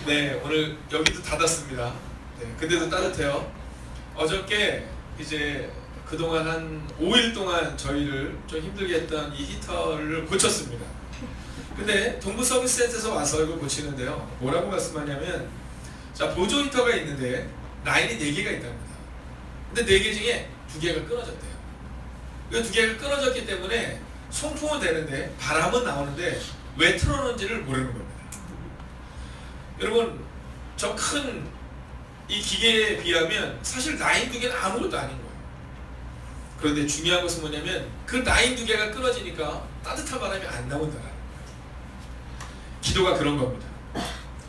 네, 오늘 여기도 닫았습니다. 네, 근데도 따뜻해요. 어저께 이제 그동안 한 5일 동안 저희를 좀 힘들게 했던 이 히터를 고쳤습니다. 근데 동부 서비스센터에서 와서 이걸 고치는데요. 뭐라고 말씀하냐면, 자, 보조 히터가 있는데 라인이 4개가 있답니다. 근데 4개 중에 2개가 끊어졌대요. 이 2개가 끊어졌기 때문에 송풍은 되는데 바람은 나오는데 왜 틀어놓은지를 모르는 겁니다. 여러분, 저 큰 이 기계에 비하면 사실 라인 2개는 아무것도 아닌 거예요. 그런데 중요한 것은 뭐냐면 그 라인 2개가 끊어지니까 따뜻한 바람이 안 나온다는 거예요. 기도가 그런 겁니다.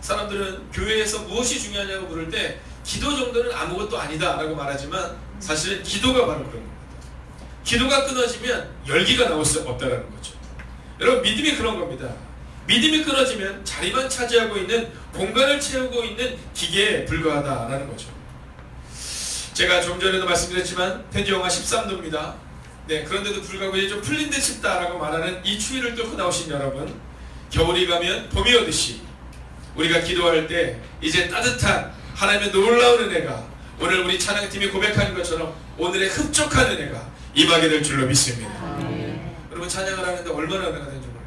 사람들은 교회에서 무엇이 중요하냐고 물을 때 기도 정도는 아무것도 아니다 라고 말하지만 사실은 기도가 바로 그런 겁니다. 기도가 끊어지면 열기가 나올 수 없다는 거죠. 여러분, 믿음이 그런 겁니다. 믿음이 끊어지면 자리만 차지하고 있는, 공간을 채우고 있는 기계에 불과하다라는 거죠. 제가 좀 전에도 말씀드렸지만 현재 영하 13도입니다. 네, 그런데도 불구하고 이제 좀 풀린 듯 싶다라고 말하는 이 추위를 뚫고 나오신 여러분, 겨울이 가면 봄이 오듯이 우리가 기도할 때 이제 따뜻한 하나님의 놀라운 은혜가, 오늘 우리 찬양팀이 고백하는 것처럼 오늘의 흡족한 은혜가 임하게 될 줄로 믿습니다. 여러분, 찬양을 하는데 얼마나 은혜가 되는지 몰라요.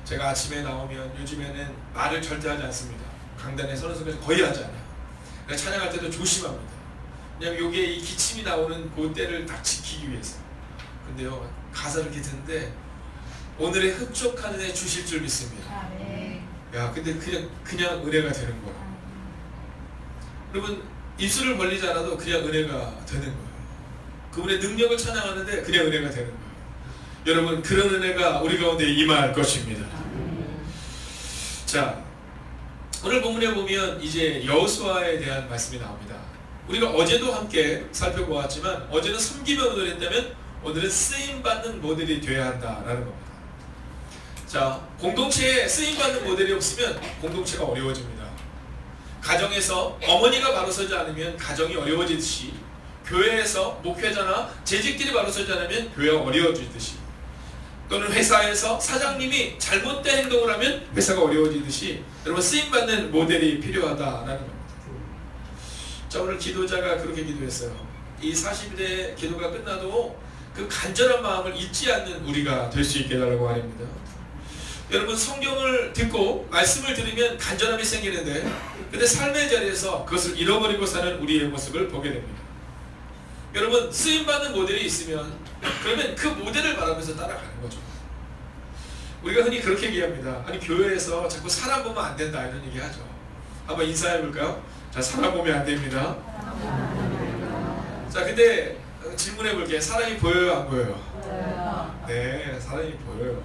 제가 아침에 나오면 요즘에는 말을 절대 하지 않습니다. 강단에 서는 속에서 거의 하지 않아요. 그러니까 찬양할 때도 조심합니다. 왜냐면 이게 이 기침이 나오는 그 때를 딱 지키기 위해서. 근데요, 가사를 이렇게 듣는데 오늘의 흡족한 은혜 주실 줄 믿습니다. 야, 근데 그냥 은혜가 되는 거야. 여러분, 입술을 벌리지 않아도 그냥 은혜가 되는 거예요. 그분의 능력을 찬양하는데 그냥 은혜가 되는 거예요. 여러분, 그런 은혜가 우리 가운데 임할 것입니다. 자, 오늘 본문에 보면 이제 여호수아에 대한 말씀이 나옵니다. 우리가 어제도 함께 살펴보았지만 어제는 섬기며 모델했다면 오늘은 쓰임받는 모델이 되어야 한다라는 겁니다. 자, 공동체에 쓰임받는 모델이 없으면 공동체가 어려워집니다. 가정에서 어머니가 바로 서지 않으면 가정이 어려워지듯이, 교회에서 목회자나 재직들이 바로 서지 않으면 교회가 어려워지듯이, 또는 회사에서 사장님이 잘못된 행동을 하면 회사가 어려워지듯이 여러분, 쓰임받는 모델이 필요하다라는 겁니다. 자, 오늘 기도자가 그렇게 기도했어요. 이 40일의 기도가 끝나도 그 간절한 마음을 잊지 않는 우리가 될 수 있게 해달라고 말입니다. 여러분, 성경을 듣고 말씀을 들으면 간절함이 생기는데, 근데 삶의 자리에서 그것을 잃어버리고 사는 우리의 모습을 보게 됩니다. 여러분, 쓰임받는 모델이 있으면 그러면 그 모델을 바라면서 따라가는 거죠. 우리가 흔히 그렇게 얘기합니다. 아니, 교회에서 자꾸 사람 보면 안 된다 이런 얘기 하죠. 한번 인사해 볼까요? 자, 사람 보면 안 됩니다. 자, 근데 질문해 볼게요. 사람이 보여요, 안 보여요? 네, 사람이 보여요.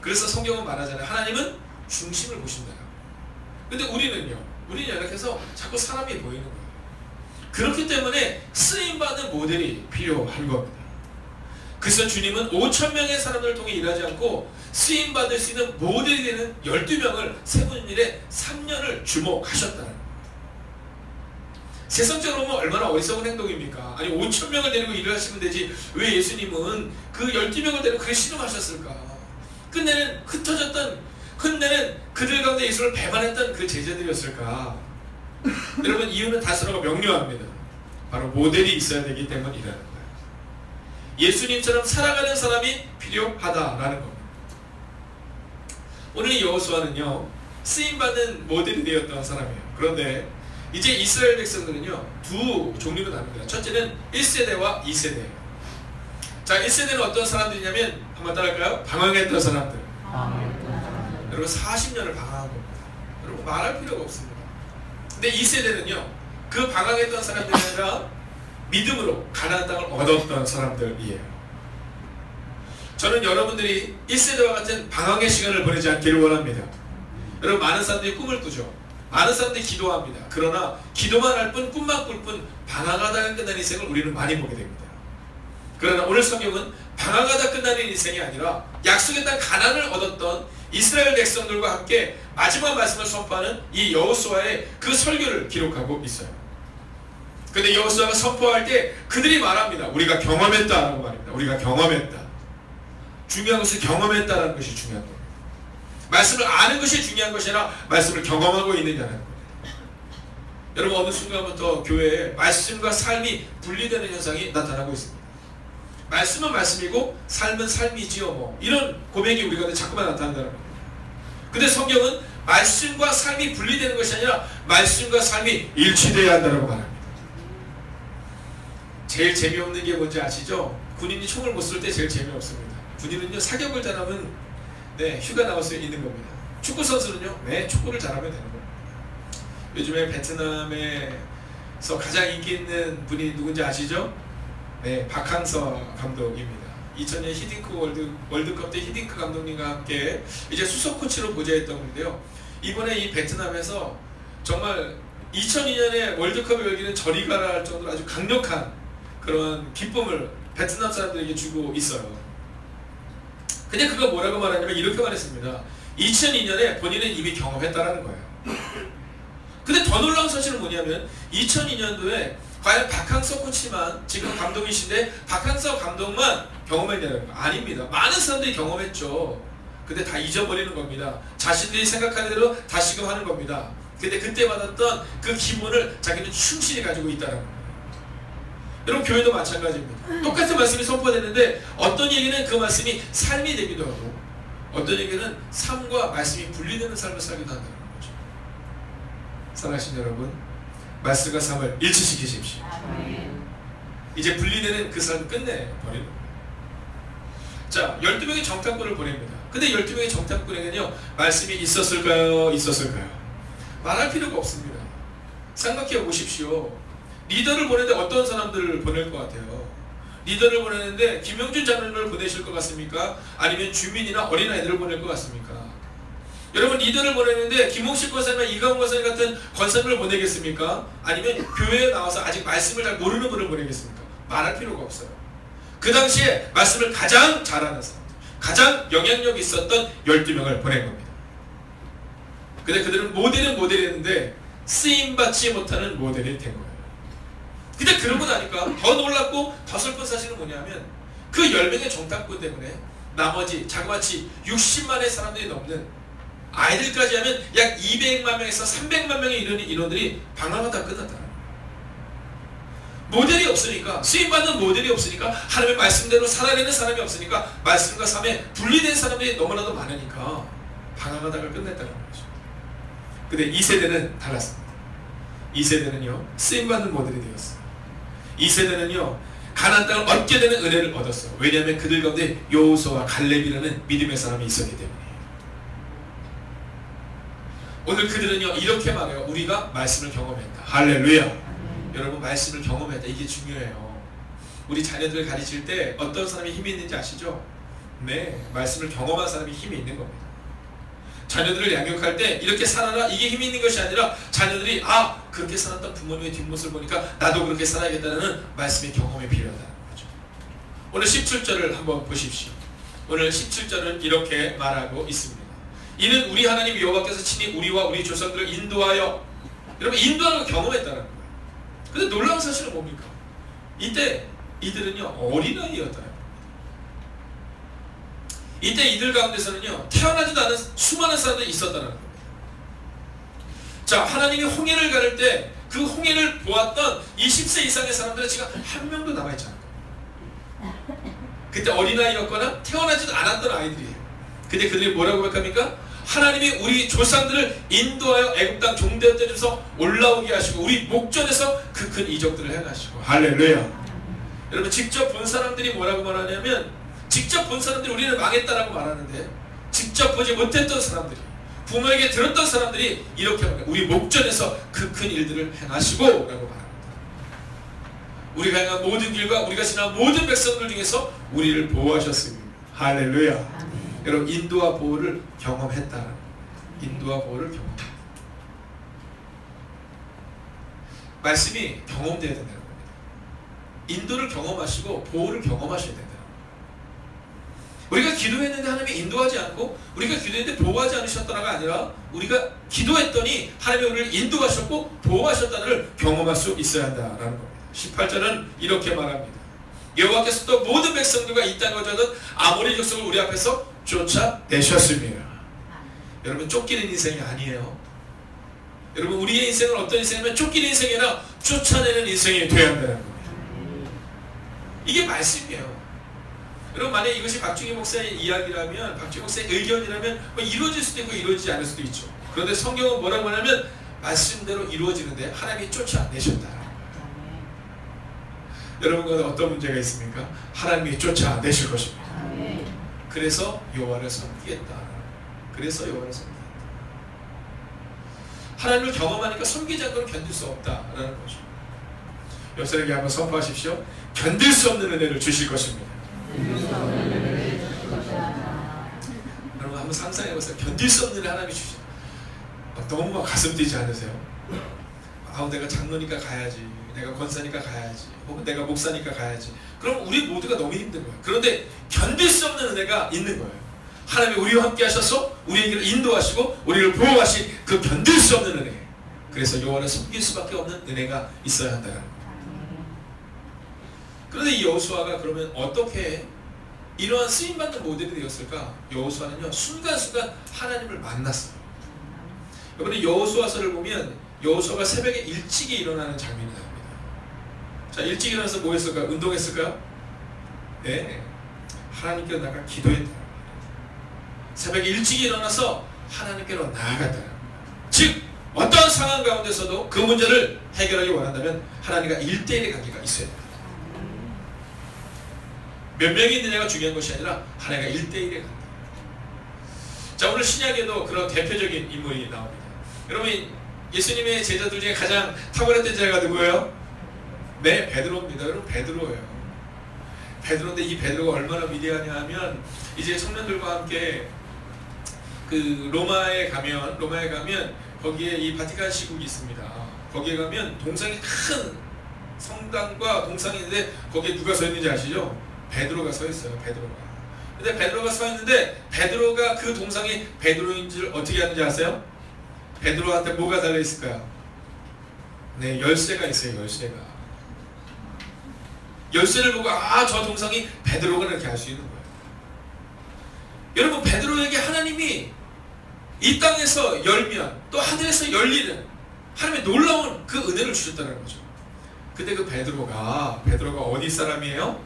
그래서 성경은 말하잖아요. 하나님은 중심을 보신다. 근데 우리는 연약해서 자꾸 사람이 보이는 거예요. 그렇기 때문에 쓰임받는 모델이 필요한 겁니다. 그래서 주님은 5,000명의 사람들을 통해 일하지 않고 쓰임받을 수 있는 모델이 되는 12명을 세운 일에 3년을 주목하셨다는 겁니다. 세상적으로 보면 얼마나 어리석은 행동입니까? 아니, 5,000명을 데리고 일을 하시면 되지 왜 예수님은 그 12명을 데리고 그렇게 신음하셨을까? 끝내는 흩어졌던, 끝내는 그들 가운데 예수를 배반했던 그 제자들이었을까? 여러분, 이유는 다스러가 명료합니다. 바로 모델이 있어야 되기 때문이라는 거예요. 예수님처럼 살아가는 사람이 필요하다라는 겁니다. 오늘 여호수아는요, 쓰임받는 모델이 되었던 사람이에요. 그런데 이제 이스라엘 백성들은요, 두 종류로 나눕니다. 첫째는 1세대와 2세대예요. 자, 1세대는 어떤 사람들이냐면, 한번 따라할까요? 방황했던 사람들. 여러분, 40년을 방황한 겁니다. 여러분, 말할 필요가 없습니다. 근데 2세대는요, 그 방황했던 사람들이 아니라 믿음으로 가나안 땅을 얻었던 사람들이에요. 저는 여러분들이 1세대와 같은 방황의 시간을 보내지 않기를 원합니다. 여러분, 많은 사람들이 꿈을 꾸죠. 많은 사람들이 기도합니다. 그러나 기도만 할 뿐, 꿈만 꿀 뿐, 방황하다가 끝난 인생을 우리는 많이 보게 됩니다. 그러나 오늘 성경은 방황하다 끝나는 인생이 아니라 약속의 땅 가나안을 얻었던 이스라엘 백성들과 함께 마지막 말씀을 선포하는 이 여호수아의 그 설교를 기록하고 있어요. 근데 여호수아가 선포할 때 그들이 말합니다. 우리가 경험했다라고 말합니다. 우리가 경험했다. 중요한 것은 경험했다라는 것이 중요한 겁니다. 말씀을 아는 것이 중요한 것이 아니라 말씀을 경험하고 있느냐는 거예요. 여러분 어느 순간부터 교회에 말씀과 삶이 분리되는 현상이 나타나고 있습니다. 말씀은 말씀이고 삶은 삶이지요 뭐 이런 고백이 우리 가운데 자꾸만 나타난다는 거예요. 근데 성경은 말씀과 삶이 분리되는 것이 아니라 말씀과 삶이 일치되어야 한다고 말합니다. 제일 재미없는 게 뭔지 아시죠? 군인이 총을 못 쏠 때 제일 재미없습니다. 군인은요 사격을 잘하면 휴가 나올 수 있는 겁니다. 축구 선수는요 축구를 잘하면 되는 겁니다. 요즘에 베트남에서 가장 인기 있는 분이 누군지 아시죠? 박항서 감독입니다. 2000년 히딩크 월드컵 때 히딩크 감독님과 함께 이제 수석 코치로 보좌했던 분인데요. 이번에 이 베트남에서 정말 2002년에 월드컵을 열기는 저리 가라 할 정도로 아주 강력한 그런 기쁨을 베트남 사람들에게 주고 있어요. 근데 그거 뭐라고 말하냐면 이렇게 말했습니다. 2002년에 본인은 이미 경험했다라는 거예요. 근데 더 놀라운 사실은 뭐냐면 2002년도에 과연 박항서 코치만 지금 감독이신데 박항서 감독만 경험했냐는 거 아닙니다. 많은 사람들이 경험했죠. 근데 다 잊어버리는 겁니다. 자신들이 생각하는 대로 다시금 하는 겁니다. 근데 그때 받았던 그 기본을 자기는 충실히 가지고 있다는 거예요. 여러분 교회도 마찬가지입니다. 똑같은 말씀이 선포되는데 어떤 얘기는 그 말씀이 삶이 되기도 하고 어떤 얘기는 삶과 말씀이 분리되는 삶을 살기도 한다는 거죠. 사랑하신 여러분, 말씀과 삶을 일치시키십시오. 이제 분리되는 그 삶을 끝내버리는 거예요. 자, 12명의 정탐꾼을 보냅니다. 근데 12명의 정탐꾼에게는요 말씀이 있었을까요? 있었을까요? 말할 필요가 없습니다. 생각해 보십시오. 리더를 보내는데 어떤 사람들을 보낼 것 같아요? 리더를 보내는데 김영준 장로를 보내실 것 같습니까? 아니면 주민이나 어린아이들을 보낼 것 같습니까? 여러분 리더를 보내는데 김홍식 권사님이나 이강훈 권사님 같은 권사님을 보내겠습니까? 아니면 교회에 나와서 아직 말씀을 잘 모르는 분을 보내겠습니까? 말할 필요가 없어요. 그 당시에 말씀을 가장 잘하는 사람들, 가장 영향력 있었던 12명을 보낸 겁니다. 근데 그들은 모델은 모델이었는데 쓰임받지 못하는 모델이 된 거예요. 근데 그러고 나니까 더 놀랍고 더 슬픈 사실은 뭐냐면 그 10명의 정탐꾼 때문에 나머지 자그마치 60만의 사람들이 넘는 아이들까지 하면 약 200만 명에서 300만 명에 이르는 인원들이 방황하다 끝났다. 모델이 없으니까, 수임받는 모델이 없으니까, 하나님의 말씀대로 살아내는 사람이 없으니까, 말씀과 삶에 분리된 사람들이 너무나도 많으니까 방황하다가 끝냈다는 거죠. 근데 2세대는 달랐습니다. 2세대는요 쓰임받는 모델이 되었어요. 2세대는요 가나안 땅을 얻게 되는 은혜를 얻었어요. 왜냐하면 그들 가운데 여호수아와 갈렙이라는 믿음의 사람이 있었기 때문이에요. 오늘 그들은요 이렇게 말해요. 우리가 말씀을 경험했다. 할렐루야. 여러분 말씀을 경험했다. 이게 중요해요. 우리 자녀들을 가르칠 때 어떤 사람이 힘이 있는지 아시죠? 네, 말씀을 경험한 사람이 힘이 있는 겁니다. 자녀들을 양육할 때 이렇게 살아라 이게 힘이 있는 것이 아니라 자녀들이 그렇게 살았던 부모님의 뒷모습을 보니까 나도 그렇게 살아야겠다는 말씀의 경험이 필요하다는 거죠. 오늘 17절을 한번 보십시오. 오늘 17절은 이렇게 말하고 있습니다. 이는 우리 하나님 여호와께서 친히 우리와 우리 조상들을 인도하여, 여러분 인도하는 걸 경험했다는 거예요. 근데 놀라운 사실은 뭡니까? 이때 이들은요 어린아이였다. 이때 이들 가운데서는요 태어나지도 않은 수많은 사람들이 있었다는 겁니다. 자, 하나님이 홍해를 가를 때 그 홍해를 보았던 20세 이상의 사람들은 지금 한 명도 남아있지 않을 겁니다. 그때 어린아이였거나 태어나지도 않았던 아이들이에요. 근데 그들이 뭐라고 고백합니까? 하나님이 우리 조상들을 인도하여 애굽 땅 종되었던 데서 올라오게 하시고 우리 목전에서 그 큰 이적들을 행하시고. 할렐루야. 여러분 직접 본 사람들이 뭐라고 말하냐면, 직접 본 사람들이 우리는 망했다라고 말하는데 직접 보지 못했던 사람들이, 부모에게 들었던 사람들이 이렇게 말해요. 우리 목전에서 그 큰 일들을 행하시고 라고 말합니다. 우리가 행한 모든 길과 우리가 지난 모든 백성들 중에서 우리를 보호하셨습니다. 할렐루야. 여러분 인도와 보호를 경험했다. 인도와 보호를 경험했다. 말씀이 경험되어야 된다는 겁니다. 인도를 경험하시고 보호를 경험하셔야 된다. 우리가 기도했는데 하나님이 인도하지 않고, 우리가 기도했는데 보호하지 않으셨다가 아니라 우리가 기도했더니 하나님이 우리를 인도하셨고 보호하셨다는 걸 경험할 수 있어야 한다라는 겁니다. 18절은 이렇게 말합니다. 여호와께서 또 모든 백성들과 이 땅에 거주하던 아모리 족속을 우리 앞에서 쫓아내셨습니다. 여러분 쫓기는 인생이 아니에요. 여러분 우리의 인생은 어떤 인생이냐면 쫓기는 인생이 아니라 쫓아내는 인생이 되어야 한다는 겁니다. 이게 말씀이에요. 여러분 만약에 이것이 박중희 목사의 이야기라면, 박중희 목사의 의견이라면 뭐 이루어질 수도 있고 이루어지지 않을 수도 있죠. 그런데 성경은 뭐라고 하냐면 말씀대로 이루어지는데 하나님이 쫓아내셨다. 여러분과 어떤 문제가 있습니까? 하나님이 쫓아내실 것입니다. 그래서 여호와를 섬기겠다. 그래서 여호와를 섬기겠다. 하나님을 경험하니까 섬기지 않고는 견딜 수 없다라는 거죠. 옆 사람에게 한번 선포하십시오. 견딜 수 없는 은혜를 주실 것입니다. 여러분 한번 상상해보세요. 견딜 수 없는 은혜 하나님이 주시죠. 너무 막 가슴 뛰지 않으세요? 내가 장로니까 가야지, 내가 권사니까 가야지, 혹은 내가 목사니까 가야지. 그럼 우리 모두가 너무 힘든 거예요. 그런데 견딜 수 없는 은혜가 있는 거예요. 하나님이 우리와 함께 하셔서 우리에게 인도하시고 우리를 보호하신 그 견딜 수 없는 은혜. 그래서 여호와를 섬길 수밖에 없는 은혜가 있어야 한다는 거예요. 그런데 이 여호수아가 그러면 어떻게 이러한 쓰임받는 모델이 되었을까? 여호수아는요 순간순간 하나님을 만났어요. 여러분 여호수아서를 보면 여호수아가 새벽에 일찍이 일어나는 장면이 나옵니다. 자, 일찍 일어나서 뭐 했을까요? 운동했을까요? 네, 하나님께로 나가 기도했다. 새벽에 일찍 일어나서 하나님께로 나아갔다. 즉 어떤 상황 가운데서도 그 문제를 해결하기 원한다면 하나님과 1대1의 관계가 있어야 됩니다. 몇 명이 있느냐가 중요한 것이 아니라 하나님과 1대1의 관계. 자, 오늘 신약에도 그런 대표적인 인물이 나옵니다. 여러분 예수님의 제자들 중에 가장 탁월했던 자가 누구예요? 네, 베드로입니다. 여러분 베드로예요. 베드로인데 이 베드로가 얼마나 위대하냐 하면 이제 청년들과 함께 그 로마에 가면 거기에 이 바티칸 시국이 있습니다. 거기에 가면 동상이 큰 성당과 동상이 있는데 거기에 누가 서 있는지 아시죠? 베드로가 서 있어요. 베드로가. 근데 베드로가 서 있는데 베드로가 그 동상이 베드로인 줄 어떻게 하는지 아세요? 베드로한테 뭐가 달려 있을까요? 네, 열쇠가 있어요. 열쇠를 보고 저 동상이 베드로가 이렇게 알 수 있는 거예요. 여러분 베드로에게 하나님이 이 땅에서 열면 또 하늘에서 열리는 하나님의 놀라운 그 은혜를 주셨다는 거죠. 근데 그 베드로가 어디 사람이에요?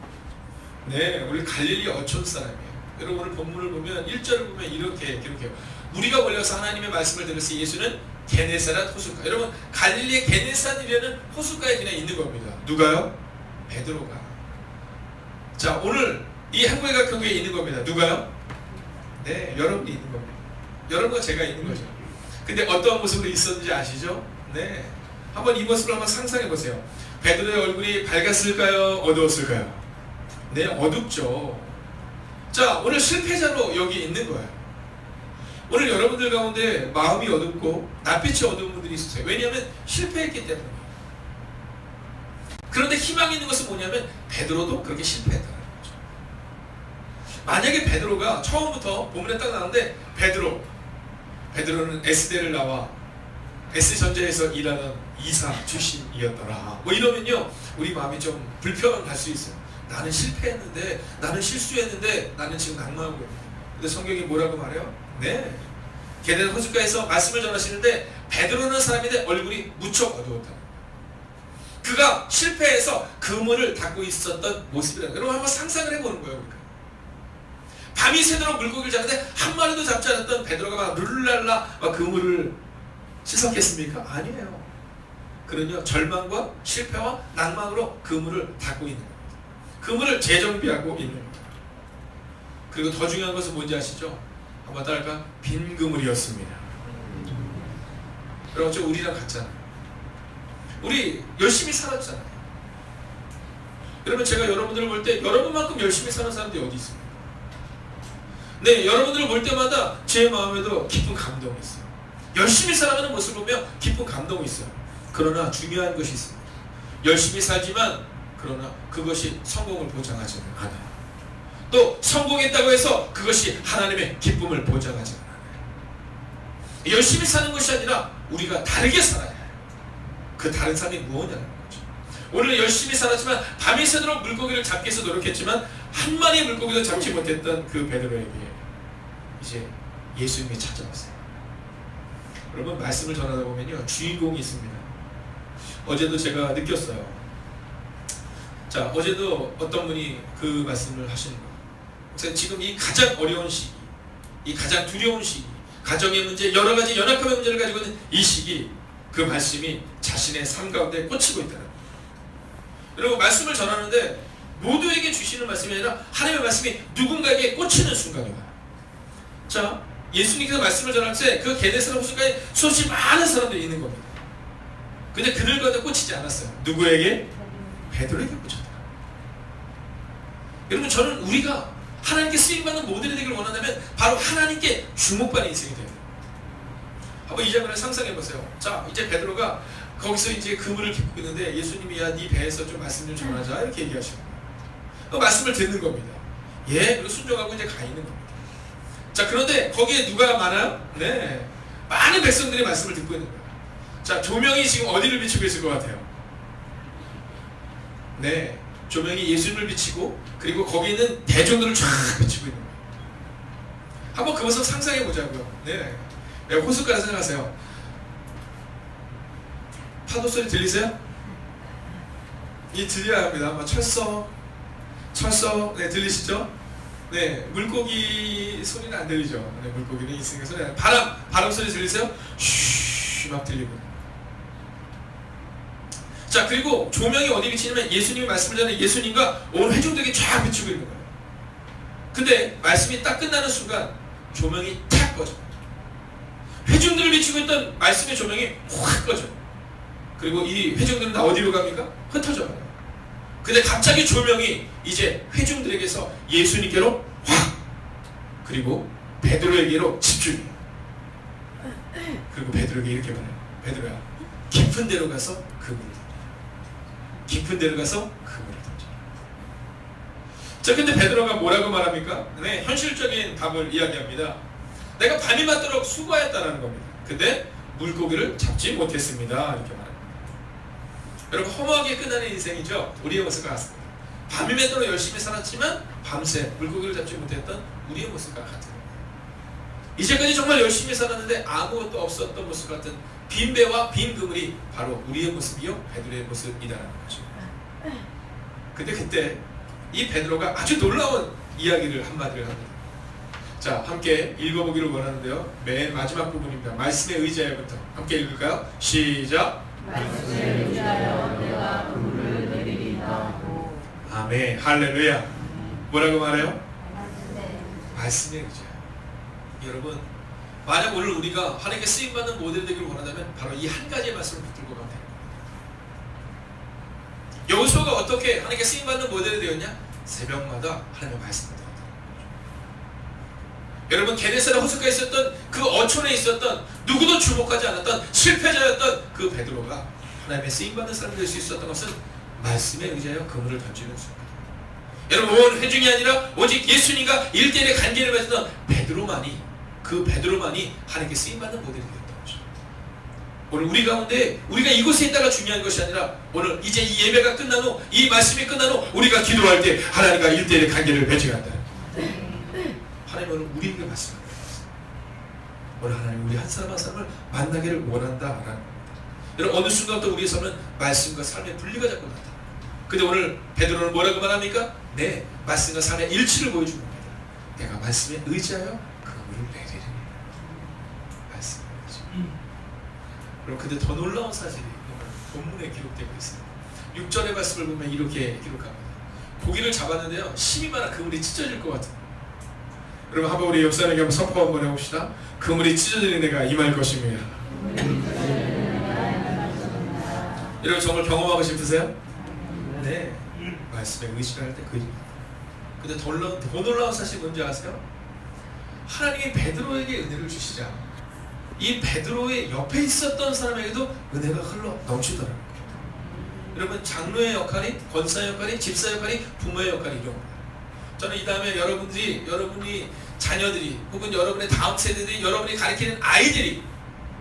네, 우리 갈릴리 어촌 사람이에요. 여러분 오늘 본문을 보면 1절을 보면 이렇게 기록해요. 무리가 몰려서 하나님의 말씀을 들었을 때 예수는 게네사렛 호숫가. 여러분 갈릴리의 게네사렛이라는 호숫가에 그냥 있는 겁니다. 누가요? 베드로가. 자, 오늘 이 한국외가 교회에 있는 겁니다. 누가요? 네, 여러분이 있는 겁니다. 여러분과 제가 있는 거죠. 근데 어떤 모습으로 있었는지 아시죠? 네, 한번 이 모습을 한번 상상해 보세요. 베드로의 얼굴이 밝았을까요? 어두웠을까요? 네, 어둡죠. 자, 오늘 실패자로 여기 있는 거예요. 오늘 여러분들 가운데 마음이 어둡고 낯빛이 어두운 분들이 있으세요. 왜냐하면 실패했기 때문에. 그런데 희망이 있는 것은 뭐냐면 베드로도 그렇게 실패했다는 거죠. 만약에 베드로가 처음부터 본문에 딱 나오는데 베드로는 S대를 나와 S전자에서 일하던 이사 출신이었더라 뭐 이러면요 우리 마음이 좀 불편할 수 있어요. 나는 실패했는데, 나는 실수했는데, 나는 지금 낙망하고 있는데. 근데 성경이 뭐라고 말해요? 네, 게네사렛 호숫가에서 말씀을 전하시는데 베드로는 사람인데 얼굴이 무척 어두웠다. 그가 실패해서 그물을 닫고 있었던 모습이라는 거예요. 여러분 한번 상상을 해보는 거예요. 그러니까. 밤이 새도록 물고기를 잡는데 한 마리도 잡지 않았던 베드로가 막 룰랄라 막 그물을 씻었겠습니까? 아니에요. 그는요 절망과 실패와 낭망으로 그물을 닫고 있는 거예요. 그물을 재정비하고 있는 겁니다. 그리고 더 중요한 것은 뭔지 아시죠? 한번 따라할까? 빈 그물이었습니다. 여러분 저 우리랑 같잖아요. 우리 열심히 살았잖아요. 여러분 제가 여러분들을 볼 때 여러분만큼 열심히 사는 사람들이 어디 있습니까? 네, 여러분들을 볼 때마다 제 마음에도 기쁜 감동이 있어요. 열심히 살아가는 모습을 보며 기쁜 감동이 있어요. 그러나 중요한 것이 있습니다. 열심히 살지만 그러나 그것이 성공을 보장하지는 않아요. 또 성공했다고 해서 그것이 하나님의 기쁨을 보장하지 않아요. 열심히 사는 것이 아니라 우리가 다르게 살아야 해요. 그 다른 삶이 무엇이냐는 거죠. 오늘 열심히 살았지만 밤이 새도록 물고기를 잡기 위해서 노력했지만 한 마리의 물고기도 잡지 못했던 그 베드로에게 이제 예수님이 찾아왔어요. 여러분 말씀을 전하다 보면요 주인공이 있습니다. 어제도 제가 느꼈어요. 자, 어제도 어떤 분이 그 말씀을 하시는 거예요. 그래서 지금 이 가장 어려운 시기, 이 가장 두려운 시기, 가정의 문제, 여러 가지 연약함의 문제를 가지고 있는 이 시기, 그 말씀이 자신의 삶 가운데 꽂히고 있다는 거예요. 여러분 말씀을 전하는데 모두에게 주시는 말씀이 아니라 하나님의 말씀이 누군가에게 꽂히는 순간이 와요. 자, 예수님께서 말씀을 전할 때 그 게네사렛 호수가에 수없이 많은 사람들이 있는 겁니다. 근데 그들과도 꽂히지 않았어요. 누구에게? 베드로에게 꽂혔다. 여러분 저는 우리가 하나님께 쓰임받는 모델이 되기를 원한다면 바로 하나님께 주목받는 인생이 돼요. 한번 이 장면을 상상해보세요. 자, 이제 베드로가 거기서 이제 그물을 깃고 있는데 예수님이 야, 네 배에서 좀 말씀 좀 전하자 이렇게 얘기하시는 거예요. 그 말씀을 듣는 겁니다. 예, 그리고 순종하고 이제 가 있는 겁니다. 자, 그런데 거기에 누가 많아요? 네, 많은 백성들이 말씀을 듣고 있는 거예요. 자, 조명이 지금 어디를 비추고 있을 것 같아요? 네, 조명이 예수님을 비치고 그리고 거기 있는 대중들을 쫙 비추고 있는 거예요. 한번 그 모습 상상해 보자고요. 네, 호숫가를 생각하세요. 파도 소리 들리세요? 이 들려야 합니다. 아마 철썩, 네, 들리시죠? 네, 물고기 소리는 안 들리죠. 네, 물고기는 있으니까 소리 안. 바람 소리 들리세요? 쉬, 막 들리고. 자, 그리고 조명이 어디 비치냐면 예수님이 말씀을 전해 예수님과 온 회중들에게 쫙 비추고 있는 거예요. 근데 말씀이 딱 끝나는 순간 조명이 탁 꺼져. 회중들을 비추고 있던 말씀의 조명이 확 꺼져. 그리고 이 회중들은 다 어디로 갑니까? 흩어져요. 근데 갑자기 조명이 이제 회중들에게서 예수님께로 확, 그리고 베드로에게로 집중해요. 그리고 베드로에게 이렇게 말해요. 베드로야, 깊은 데로 가서 그물을 던져. 깊은 데로 가서 그물을 던져. 자, 근데 베드로가 뭐라고 말합니까? 네, 현실적인 답을 이야기합니다. 내가 밤이 맞도록 수고했다라는 겁니다. 근데 물고기를 잡지 못했습니다. 이렇게 말합니다. 여러분 허무하게 끝나는 인생이죠. 우리의 모습과 같습니다. 밤이 맺도록 열심히 살았지만 밤새 물고기를 잡지 못했던 우리의 모습과 같은 겁니다. 이제까지 정말 열심히 살았는데 아무것도 없었던 모습 같은 빈 배와 빈 그물이 바로 우리의 모습이요 베드로의 모습이라는 거죠. 근데 그때 이 베드로가 아주 놀라운 이야기를 한마디를 합니다. 자, 함께 읽어보기를 원하는데요. 맨 마지막 부분입니다. 말씀에 의지하여부터 함께 읽을까요? 시작. 말씀에 의지하여 내가 그물을 내리리이다. 아멘, 할렐루야. 뭐라고 말해요? 말씀에 의지하여. 여러분, 만약 오늘 우리가 하나님께 쓰임받는 모델이 되기를 원한다면 바로 이 한 가지의 말씀을 붙들고 가면 됩니다. 여호수아가 어떻게 하나님께 쓰임받는 모델이 되었냐? 새벽마다 하나님의 말씀을 들었다. 여러분, 게네사렛 호숫가에 있었던 그 어촌에 있었던 누구도 주목하지 않았던 실패자였던 그 베드로가 하나님의 쓰임받는 사람이 될 수 있었던 것은 말씀에 의지하여 그물을 던지는 순간. 여러분, 온 회중이 아니라 오직 예수님과 1대1의 관계를 맺었던 그 베드로만이 하나님께 쓰임받는 모델이 되었던 거죠. 오늘 우리 가운데 우리가 이곳에 있다가 중요한 것이 아니라 오늘 이제 이 예배가 끝난 후 이 말씀이 끝난 후 우리가 기도할 때 하나님과 1대1의 관계를 맺어간다. 하나님 오늘 우리에게 말씀합니다. 오늘 하나님 우리 한 사람 한 사람을 만나기를 원한다라는 겁니다. 여러분, 어느 순간부터 우리의 삶은 말씀과 삶의 분리가 자꾸 나타나요. 근데 오늘 베드로는 뭐라고 말합니까? 네, 말씀과 삶의 일치를 보여주는 겁니다. 내가 말씀에 의지하여 그물을 내리리니. 말씀에 의지하여. 여러분, 근데 더 놀라운 사실이 본문에 기록되고 있습니다. 6절의 말씀을 보면 이렇게 기록합니다. 고기를 잡았는데요, 힘이 많아 그물이 찢어질 것 같아요. 여러분, 한번 우리 옆사람에게 한번 선포 한번 해봅시다. 그물이 찢어지는 내가 임할 것입니다. 여러분, 정말 경험하고 싶으세요? 네, 말씀에 의지할 때 그. 근데 더 놀라운 사실이 뭔지 아세요? 하나님이 베드로에게 은혜를 주시자 이 베드로의 옆에 있었던 사람에게도 은혜가 흘러 넘치더라고요. 여러분, 장로의 역할이, 권사의 역할이, 집사의 역할이, 부모의 역할이 이런 거예요. 저는 이 다음에 여러분이 자녀들이 혹은 여러분의 다음 세대들이 여러분이 가르치는 아이들이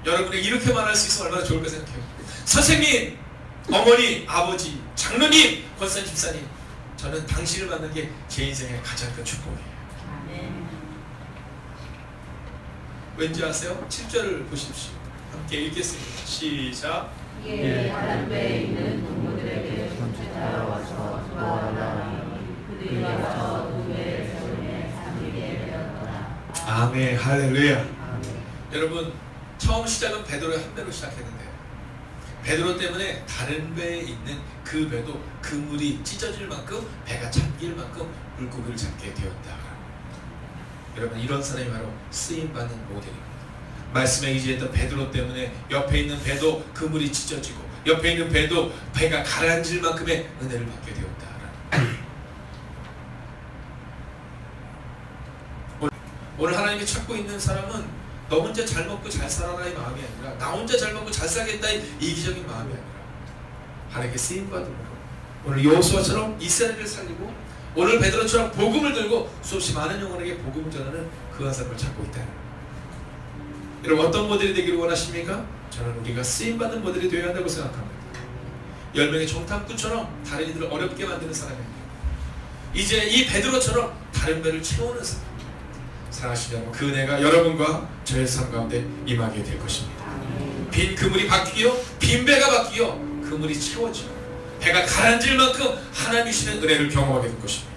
여러분에게 이렇게 말할 수 있으면 얼마나 좋을까 생각해요. 선생님, 어머니, 아버지, 장로님, 권사님, 집사님, 저는 당신을 만난 게 제 인생의 가장 큰 축복이에요. 왠지 아세요? 7절을 보십시오. 함께 읽겠습니다. 시작. 이에 다른 배에 있는 동무들에게 쫓아와서 도와달라니 그들이 와서 두 배를 세우매 잠기게 되었더라. 아멘. 할렐루야. 여러분, 처음 시작은 베드로의 한 배로 시작했는데요. 베드로 때문에 다른 배에 있는 그 배도 그물이 찢어질 만큼 배가 잠길 만큼 물고기를 잡게 되었다. 여러분, 이런 사람이 바로 쓰임받는 모델입니다. 말씀에 의지했던 베드로 때문에 옆에 있는 배도 그물이 찢어지고 옆에 있는 배도 배가 가라앉을 만큼의 은혜를 받게 되었다. 오늘 하나님이 찾고 있는 사람은 너 혼자 잘 먹고 잘 살아라의 마음이 아니라 나 혼자 잘 먹고 잘 살겠다의 이기적인 마음이 아니라 하나님께 쓰임받음으로 오늘 여호수아처럼 이스라엘을 살리고 오늘 베드로처럼 복음을 들고 수없이 많은 영혼에게 복음을 전하는 그한 사람을 찾고 있다. 여러분, 어떤 모델이 되기를 원하십니까? 저는 우리가 쓰임받는 모델이 되어야 한다고 생각합니다. 10명의 종탐꾼처럼 다른 이들을 어렵게 만드는 사람입니다. 이제 이 베드로처럼 다른 배를 채우는 사람, 사랑하시는 여러분, 그 은혜가 여러분과 저의 삶 가운데 임하게 될 것입니다. 빈 그물이 바뀌어 빈 배가 바뀌어 그물이 채워지고 배가 가라앉을 만큼 하나님이 주시는 은혜를 경험하게 될 것입니다.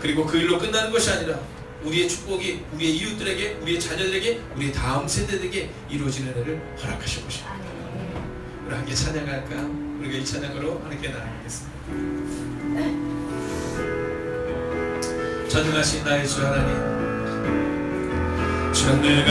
그리고 그 일로 끝나는 것이 아니라 우리의 축복이 우리의 이웃들에게, 우리의 자녀들에게, 우리의 다음 세대들에게 이루어지는 은혜를 허락하실 것입니다. 우리 함께 찬양할까? 우리가 이 찬양으로 하나님께 나아가겠습니다. 전능하신 나의 주 하나님, 전능